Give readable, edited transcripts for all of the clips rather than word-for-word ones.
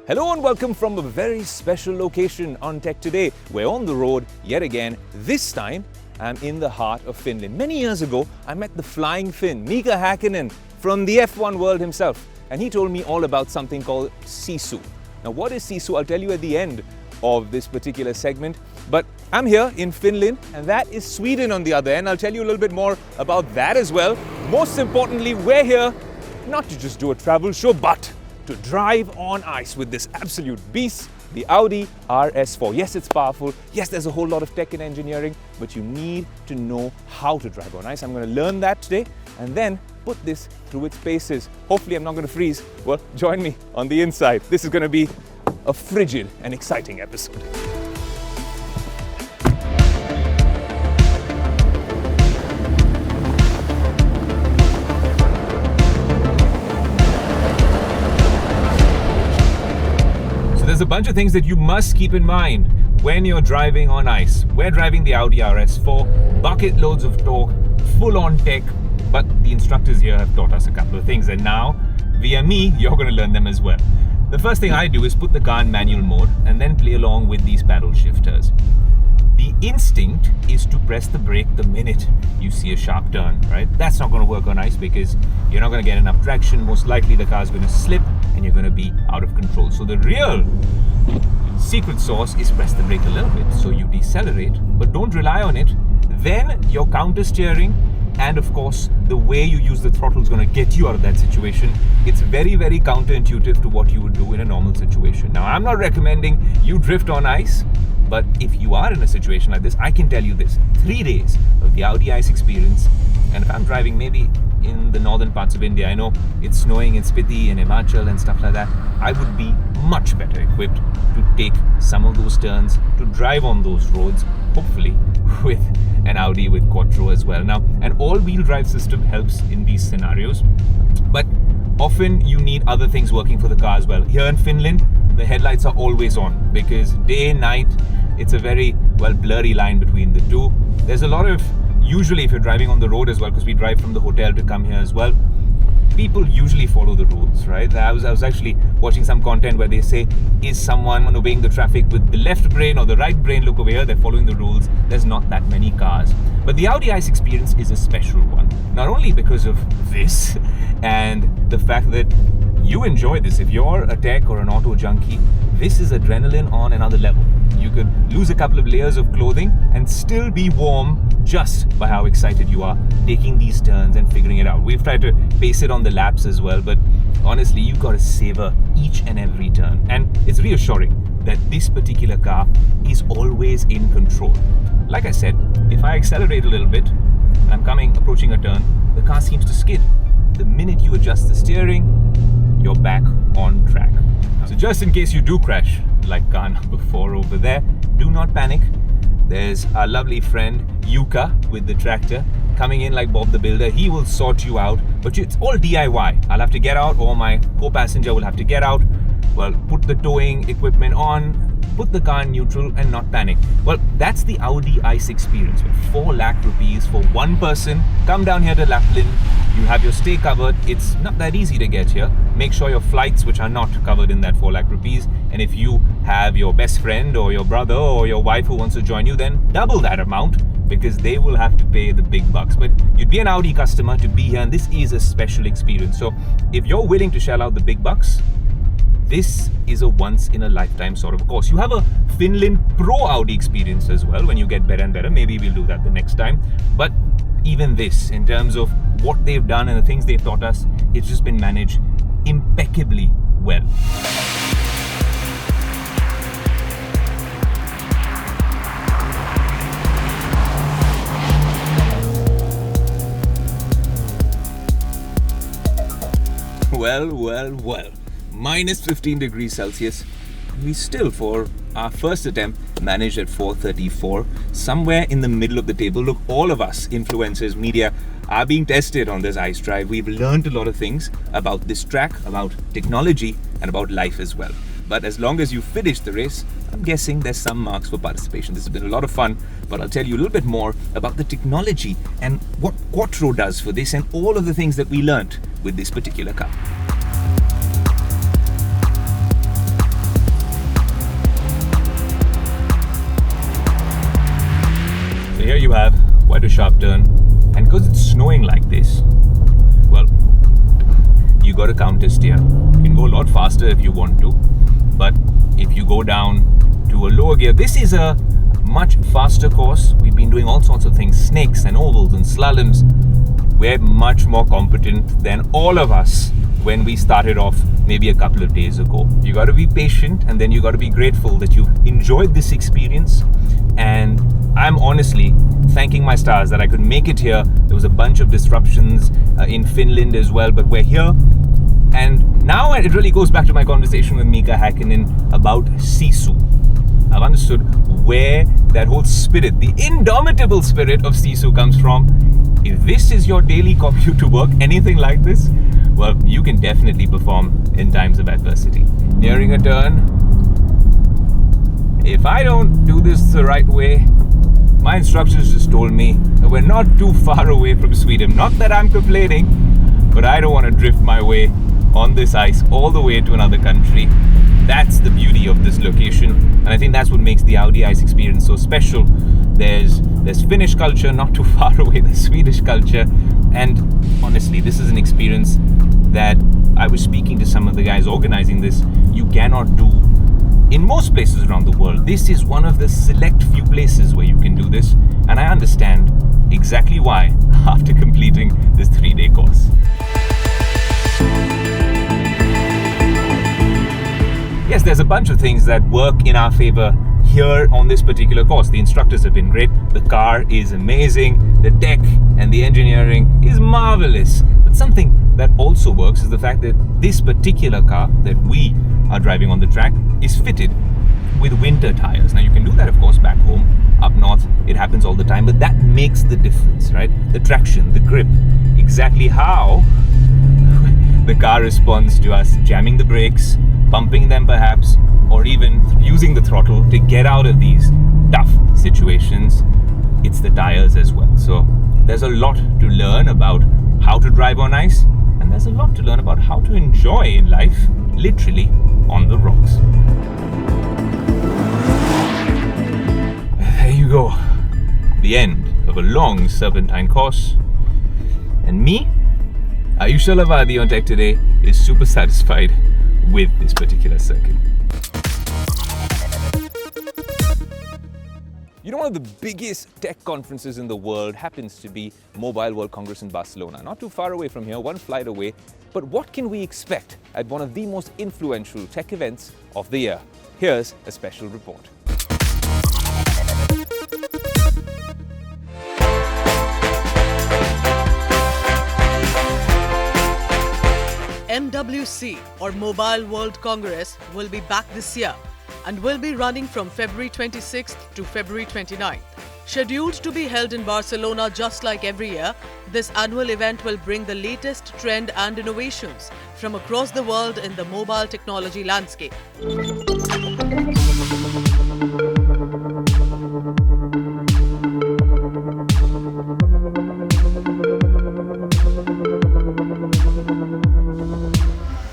Hello and welcome from a very special location on Tech Today. We're on the road yet again. This time, I'm in the heart of Finland. Many years ago, I met the flying Finn, Mika Häkkinen, from the F1 world himself. And he told me all about something called Sisu. Now, what is Sisu? I'll tell you at the end of this particular segment. But I'm here in Finland, and that is Sweden on the other end. I'll tell you a little bit more about that as well. Most importantly, we're here not to just do a travel show, but to drive on ice with this absolute beast, the Audi RS4. Yes, it's powerful. Yes, there's a whole lot of tech and engineering, but you need to know how to drive on ice. I'm going to learn that today and then put this through its paces. Hopefully I'm not going to freeze. Well, join me on the inside. This is going to be a frigid and exciting episode. There's a bunch of things that you must keep in mind when you're driving on ice. We're driving the Audi RS4, bucket loads of torque, full on tech, but the instructors here have taught us a couple of things, and now, via me, you're going to learn them as well. The first thing I do is put the car in manual mode and then play along with these paddle shifters. The instinct is to press the brake the minute you see a sharp turn, right? That's not going to work on ice because you're not going to get enough traction. Most likely the car is going to slip and you're going to be out of control. So the real secret sauce is press the brake a little bit so you decelerate, but don't rely on it. Then your counter steering and of course the way you use the throttle is going to get you out of that situation. It's very, very counterintuitive to what you would do in a normal situation. Now, I'm not recommending you drift on ice, but if you are in a situation like this, I can tell you this: 3 days of the Audi ice experience, and if I'm driving maybe in the northern parts of India, I know it's snowing in Spiti and Himachal and stuff like that, I would be much better equipped to take some of those turns, to drive on those roads, hopefully with an Audi with Quattro as well. Now, an all-wheel drive system helps in these scenarios, but often you need other things working for the car as well. Here in Finland, the headlights are always on because day and night, it's a very, blurry line between the two. There's a lot of, usually if you're driving on the road as well, because we drive from the hotel to come here as well, people usually follow the rules, right? I was actually watching some content where they say, is someone obeying the traffic with the left brain or the right brain? Look over here, they're following the rules. There's not that many cars. But the Audi ice experience is a special one. Not only because of this and the fact that you enjoy this. If you're a tech or an auto junkie, this is adrenaline on another level. You could lose a couple of layers of clothing and still be warm just by how excited you are taking these turns and figuring it out. We've tried to base it on the laps as well, but honestly, you've got to savor each and every turn. And it's reassuring that this particular car is always in control. Like I said, if I accelerate a little bit and I'm approaching a turn, the car seems to skid. The minute you adjust the steering, you're back on track. So just in case you do crash, like car number 4 over there, do not panic. There's our lovely friend Yuka with the tractor coming in like Bob the Builder. He will sort you out, but it's all DIY. I'll have to get out, or my co-passenger will have to get out, put the towing equipment on, put the car in neutral and not panic. Well, that's the Audi ice experience with 4 lakh rupees for one person. Come down here to Lapland. You have your stay covered. It's not that easy to get here. Make sure your flights, which are not covered in that 4 lakh rupees. And if you have your best friend or your brother or your wife who wants to join you, then double that amount because they will have to pay the big bucks. But you'd be an Audi customer to be here, and this is a special experience. So if you're willing to shell out the big bucks, this is a once-in-a-lifetime sort of course. You have a Finland Pro Audi experience as well when you get better and better. Maybe we'll do that the next time. But even this, in terms of what they've done and the things they've taught us, it's just been managed impeccably well. Well. Minus 15 degrees Celsius. We still, for our first attempt, managed at 434, somewhere in the middle of the table. Look, all of us, influencers, media, are being tested on this ice drive. We've learned a lot of things about this track, about technology, and about life as well. But as long as you finish the race, I'm guessing there's some marks for participation. This has been a lot of fun, but I'll tell you a little bit more about the technology and what Quattro does for this and all of the things that we learned with this particular car. you have quite a sharp turn, and because it's snowing like this, well, you got to counter steer. You can go a lot faster if you want to, but if you go down to a lower gear, this is a much faster course. We've been doing all sorts of things, snakes and ovals and slaloms. We're much more competent than all of us when we started off maybe a couple of days ago. You got to be patient, and then you got to be grateful that you enjoyed this experience. And I'm honestly thanking my stars that I could make it here. There was a bunch of disruptions in Finland as well, but we're here. And now it really goes back to my conversation with Mika Häkkinen about Sisu. I've understood where that whole spirit, the indomitable spirit of Sisu comes from. If this is your daily commute to work, anything like this, well, you can definitely perform in times of adversity. Nearing a turn. If I don't do this the right way, my instructors just told me that we're not too far away from Sweden. Not that I'm complaining, but I don't want to drift my way on this ice all the way to another country. That's the beauty of this location, and I think that's what makes the Audi ice experience so special. There's Finnish culture not too far away, there's Swedish culture, and honestly, this is an experience that I was speaking to some of the guys organizing this, you cannot do in most places around the world. This is one of the select few places where you can do this, and I understand exactly why after completing this 3-day course. Yes, there's a bunch of things that work in our favor here on this particular course. The instructors have been great, the car is amazing, the tech and the engineering is marvelous. But something that also works is the fact that this particular car that we are driving on the track is fitted with winter tires. Now you can do that, of course, back home, up north, it happens all the time, but that makes the difference, right? The traction, the grip, exactly how the car responds to us jamming the brakes, pumping them perhaps, or even using the throttle to get out of these tough situations. It's the tires as well. So there's a lot to learn about how to drive on ice, and there's a lot to learn about how to enjoy in life, literally on the rocks. There you go. The end of a long serpentine course. And me, Aayush Ailawadi on Tech Today, is super satisfied with this particular circuit. You know, one of the biggest tech conferences in the world happens to be Mobile World Congress in Barcelona. Not too far away from here, one flight away. But what can we expect at one of the most influential tech events of the year? Here's a special report. MWC, or Mobile World Congress, will be back this year and will be running from February 26th to February 29th. Scheduled to be held in Barcelona just like every year, this annual event will bring the latest trend and innovations from across the world in the mobile technology landscape.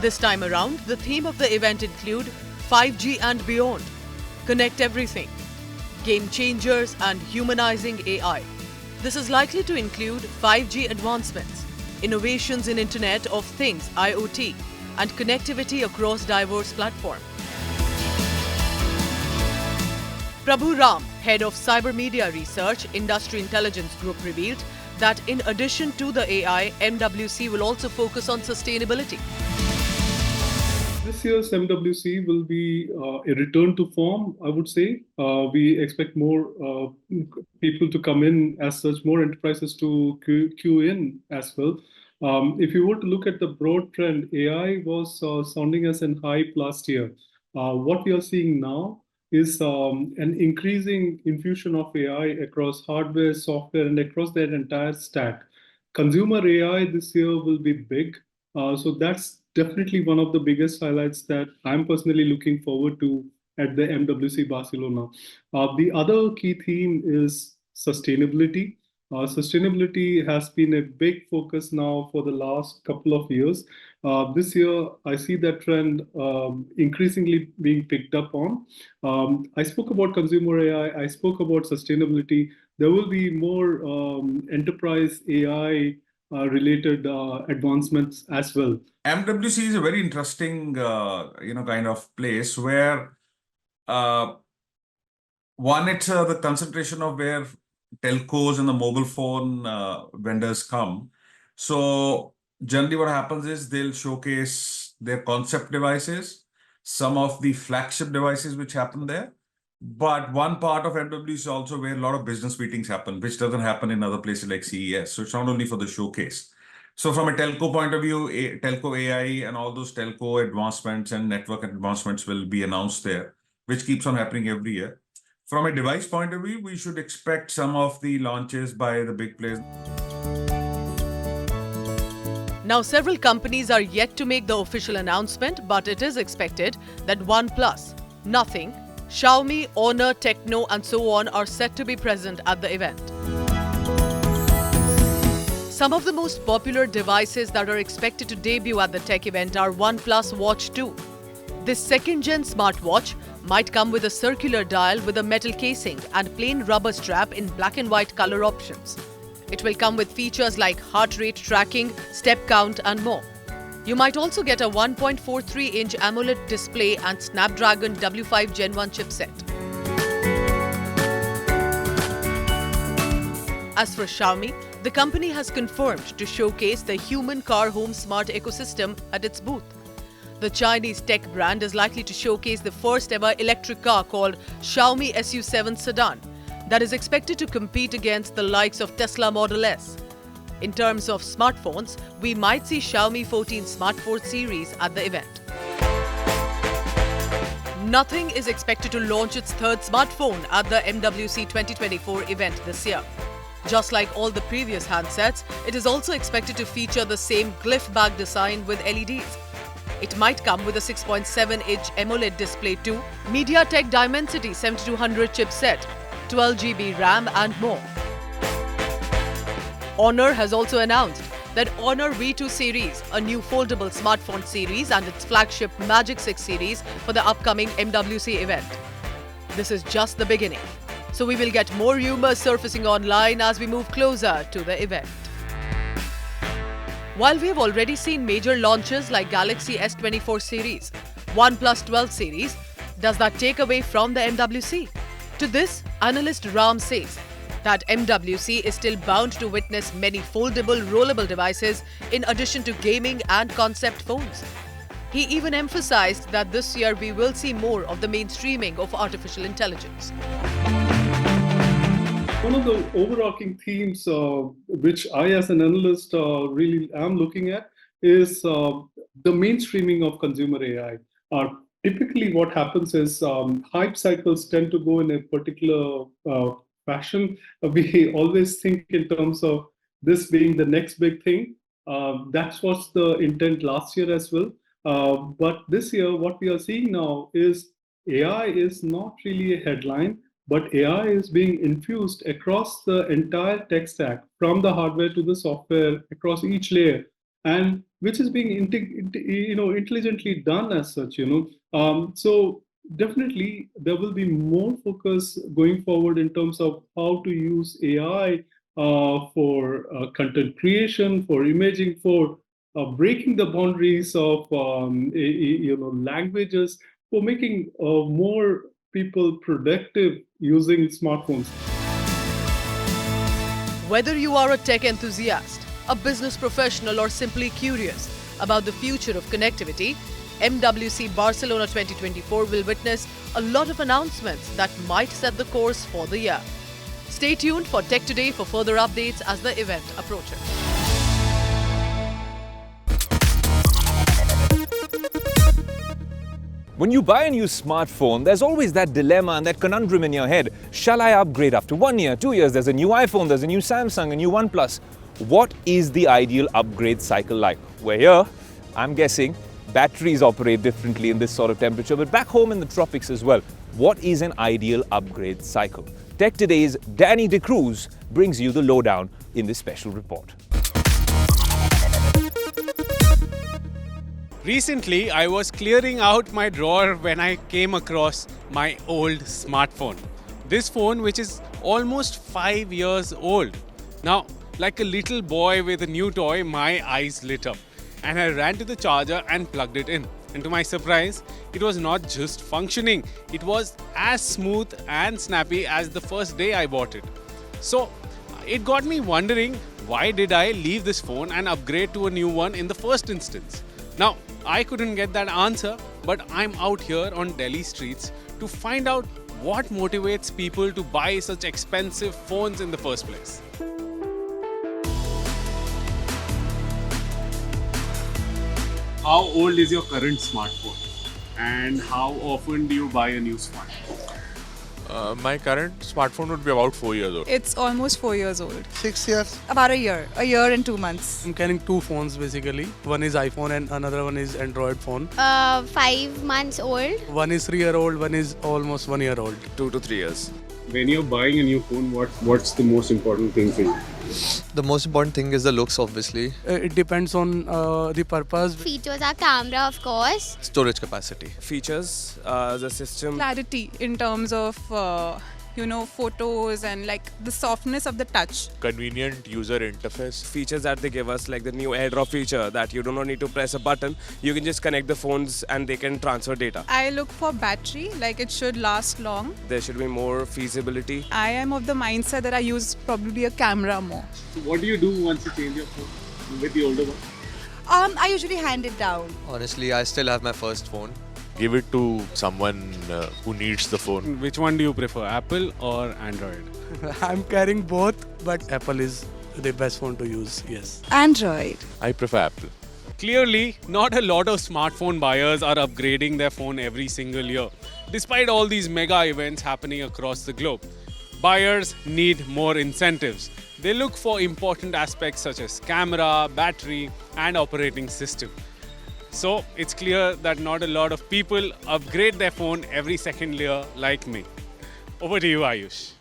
This time around, the theme of the event include 5G and beyond, connect everything, game changers and humanizing AI. This is likely to include 5G advancements, innovations in Internet of Things (IoT), and connectivity across diverse platforms. Prabhu Ram, head of Cyber Media Research, Industry Intelligence Group, revealed that in addition to the AI, MWC will also focus on sustainability. This year's MWC will be a return to form, I would say. We expect more people to come in as such, more enterprises to queue in as well. If you were to look at the broad trend, AI was sounding as an hype last year. What we are seeing now is an increasing infusion of AI across hardware, software, and across their entire stack. Consumer AI this year will be big. So that's definitely one of the biggest highlights that I'm personally looking forward to at the MWC Barcelona. The other key theme is sustainability. Sustainability has been a big focus now for the last couple of years. This year, I see that trend increasingly being picked up on. I spoke about consumer AI, I spoke about sustainability. there will be more enterprise AI related advancements as well. MWC is a very interesting, kind of place where one, it's the concentration of where telcos and the mobile phone vendors come. So generally what happens is they'll showcase their concept devices, some of the flagship devices which happen there. But one part of MWC is also where a lot of business meetings happen, which doesn't happen in other places like CES. So it's not only for the showcase. So from a telco point of view, telco AI and all those telco advancements and network advancements will be announced there, which keeps on happening every year. From a device point of view, we should expect some of the launches by the big players. Now, several companies are yet to make the official announcement, but it is expected that OnePlus, Nothing, Xiaomi, Honor, Tecno and so on are set to be present at the event. Some of the most popular devices that are expected to debut at the tech event are OnePlus Watch 2. This second-gen smartwatch might come with a circular dial with a metal casing and plain rubber strap in black and white color options. It will come with features like heart rate tracking, step count and more. You might also get a 1.43-inch AMOLED display and Snapdragon W5 Gen 1 chipset. As for Xiaomi, the company has confirmed to showcase the human car home smart ecosystem at its booth. The Chinese tech brand is likely to showcase the first ever electric car called Xiaomi SU7 Sedan that is expected to compete against the likes of Tesla Model S. In terms of smartphones, we might see Xiaomi 14 Smart 4 series at the event. Nothing is expected to launch its third smartphone at the MWC 2024 event this year. Just like all the previous handsets, it is also expected to feature the same glyph bag design with LEDs. It might come with a 6.7-inch AMOLED display too, MediaTek Dimensity 7200 chipset, 12GB RAM and more. Honor has also announced that Honor V2 series, a new foldable smartphone series and its flagship Magic 6 series for the upcoming MWC event. This is just the beginning. So we will get more rumors surfacing online as we move closer to the event. While we have already seen major launches like Galaxy S24 series, OnePlus 12 series, does that take away from the MWC? To this, analyst Ram says that MWC is still bound to witness many foldable, rollable devices in addition to gaming and concept phones. He even emphasized that this year we will see more of the mainstreaming of artificial intelligence. One of the overarching themes which I as an analyst really am looking at is the mainstreaming of consumer AI. Typically what happens is hype cycles tend to go in a particular fashion. We always think in terms of this being the next big thing. That was the intent last year as well. But this year, what we are seeing now is AI is not really a headline, but AI is being infused across the entire tech stack, from the hardware to the software, across each layer, and which is being intelligently done as such. So definitely there will be more focus going forward in terms of how to use AI for content creation, for imaging, for breaking the boundaries of languages, for making more people productive using smartphones. Whether you are a tech enthusiast, a business professional or simply curious about the future of connectivity, MWC Barcelona 2024 will witness a lot of announcements that might set the course for the year. Stay tuned for Tech Today for further updates as the event approaches. When you buy a new smartphone, there's always that dilemma and that conundrum in your head. Shall I upgrade after 1 year, 2 years? There's a new iPhone, there's a new Samsung, a new OnePlus. What is the ideal upgrade cycle like? Well, here, I'm guessing batteries operate differently in this sort of temperature, but back home in the tropics as well. What is an ideal upgrade cycle? Tech Today's Danny De Cruz brings you the lowdown in this special report. Recently, I was clearing out my drawer when I came across my old smartphone. This phone, which is almost 5 years old. Now, like a little boy with a new toy, my eyes lit up. And I ran to the charger and plugged it in. And to my surprise, it was not just functioning. It was as smooth and snappy as the first day I bought it. So, it got me wondering, why did I leave this phone and upgrade to a new one in the first instance? Now, I couldn't get that answer, but I'm out here on Delhi streets to find out what motivates people to buy such expensive phones in the first place. How old is your current smartphone? And how often do you buy a new smartphone? My current smartphone would be about 4 years old. It's almost 4 years old. 6 years. About a year and 2 months. I'm carrying two phones basically. One is iPhone and another one is Android phone. 5 months old. One is 3-year-old, one is almost 1 year old. 2 to 3 years. When you're buying a new phone, what's the most important thing for you? The most important thing is the looks, obviously. It depends on the purpose. Features are camera, of course. Storage capacity. Features, the system. Clarity in terms of, photos and like the softness of the touch. Convenient user interface. Features that they give us, like the new AirDrop feature, that you do not need to press a button. You can just connect the phones and they can transfer data. I look for battery, like it should last long. There should be more feasibility. I am of the mindset that I use probably a camera more. So what do you do once you change your phone with the older one? I usually hand it down. Honestly, I still have my first phone. Give it to someone who needs the phone. Which one do you prefer, Apple or Android? I'm carrying both, but Apple is the best phone to use, yes. Android. I prefer Apple. Clearly, not a lot of smartphone buyers are upgrading their phone every single year, despite all these mega events happening across the globe. Buyers need more incentives. They look for important aspects such as camera, battery, and operating system. So, it's clear that not a lot of people upgrade their phone every second year like me. Over to you, Aayush.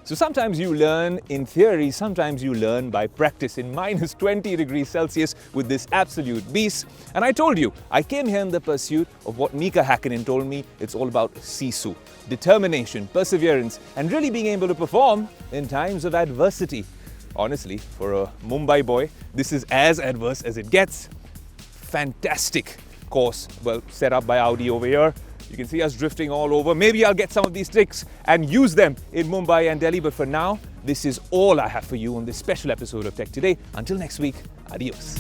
So sometimes you learn in theory, sometimes you learn by practice in minus 20 degrees Celsius with this absolute beast. And I told you, I came here in the pursuit of what Mika Hakkinen told me. It's all about sisu, determination, perseverance, and really being able to perform in times of adversity. Honestly, for a Mumbai boy, this is as adverse as it gets. Fantastic course, well, set up by Audi over here. You can see us drifting all over. Maybe I'll get some of these tricks and use them in Mumbai and Delhi. But for now, this is all I have for you on this special episode of Tech Today. Until next week, adios.